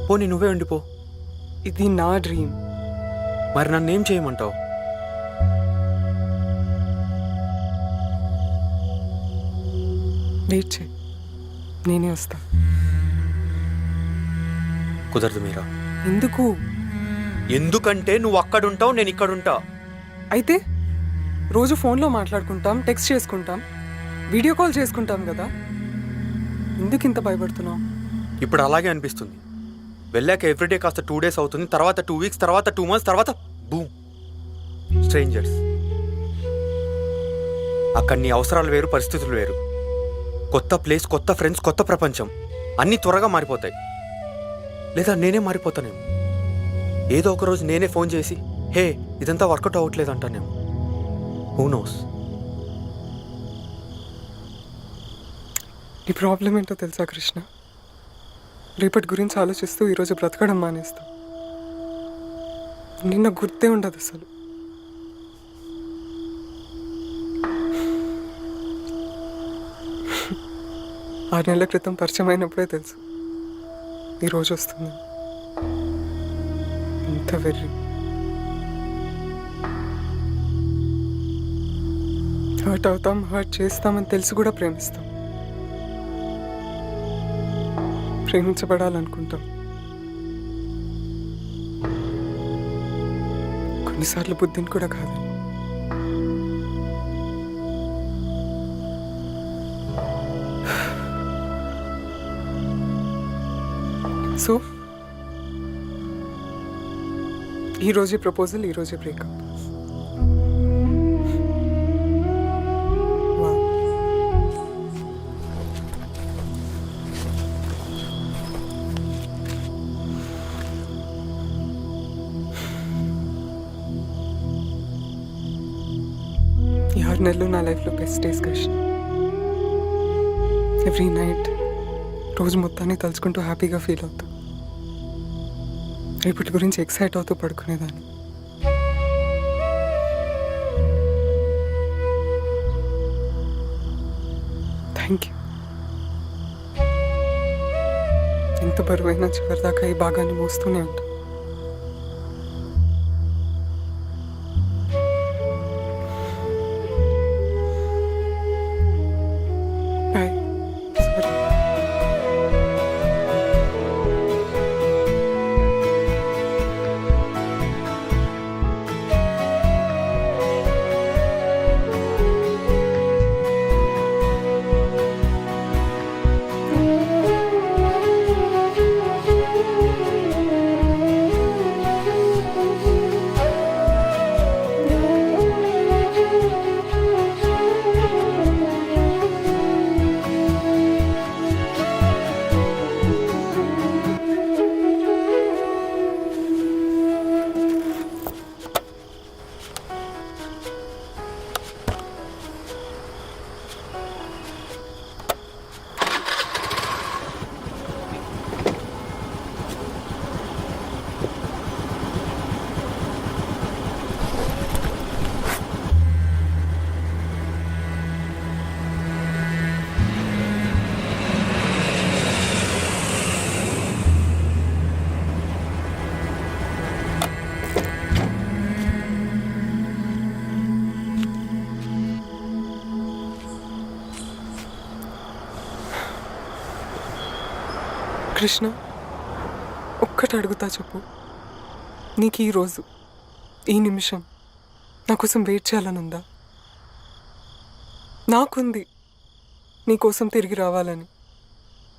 పోనీ నువ్వే ఉండిపో. ఇది నా డ్రీమ్. మరి నన్నేం చేయమంటావు? వెయిట్ చేయి, నేనే వస్తా. కుదరదు మీరా. ఎందుకు? ఎందుకంటే నువ్వు అక్కడుంటావు, నేను ఇక్కడుంటా. అయితే రోజు ఫోన్లో మాట్లాడుకుంటాం, టెక్స్ట్ చేసుకుంటాం, వీడియో కాల్ చేసుకుంటాం కదా. ఎందుకు ఇంత భయపడుతున్నావు? ఇప్పుడు అలాగే అనిపిస్తుంది. వెళ్ళాక ఎవ్రీడే కాస్త 2 days అవుతుంది, తర్వాత 2 weeks, తర్వాత 2 months, తర్వాత బూమ్ స్ట్రేంజర్స్. అక్కడ నీ అవసరాలు వేరు, పరిస్థితులు వేరు. కొత్త ప్లేస్, కొత్త ఫ్రెండ్స్, కొత్త ప్రపంచం. అన్నీ త్వరగా మారిపోతాయి. లేదా నేనే మారిపోతానేమో. ఏదో ఒక రోజు నేనే ఫోన్ చేసి హే ఇదంతా వర్కౌట్ అవ్వట్లేదు అంటానేమో. Who knows? నీ ప్రాబ్లం ఏంటో తెలుసా కృష్ణ? రేపటి గురించి ఆలోచిస్తూ ఈరోజు బ్రతకడం మానేస్తాం. నిన్న గుర్తే ఉండదు అసలు. ఆరు నెలల క్రితం పరిచయం అయినప్పుడే తెలుసు ఈరోజు వస్తుంది. ఇంత వెర్రి. హర్ట్ అవుతాం, హర్ట్ చేస్తామని తెలిసి కూడా ప్రేమిస్తాం. ప్రేమించబడాలనుకుంటాం. కొన్నిసార్లు బుద్ధిని కూడా కాదు. సో ఈరోజే ప్రపోజల్, ఈరోజే బ్రేకప్. ఈ 6 నెలలు నా లైఫ్లో best days Krishna. Every night, రోజు మొత్తాన్ని తలుచుకుంటూ హ్యాపీగా ఫీల్ అవుతా. రేపటి గురించి ఎక్సైట్ అవుతూ పడుకునేదాన్ని. Thank you. ఎంత బరువైనా చివరిదాకా ఈ భాగాన్ని మోస్తూనే ఉంటా. బాయ్. సరే. కృష్ణ, ఒక్కటి అడుగుతా చెప్పు. నీకు ఈరోజు, ఈ నిమిషం నా కోసం వెయిట్ చేయాలని ఉందా? నాకుంది నీకోసం తిరిగి రావాలని.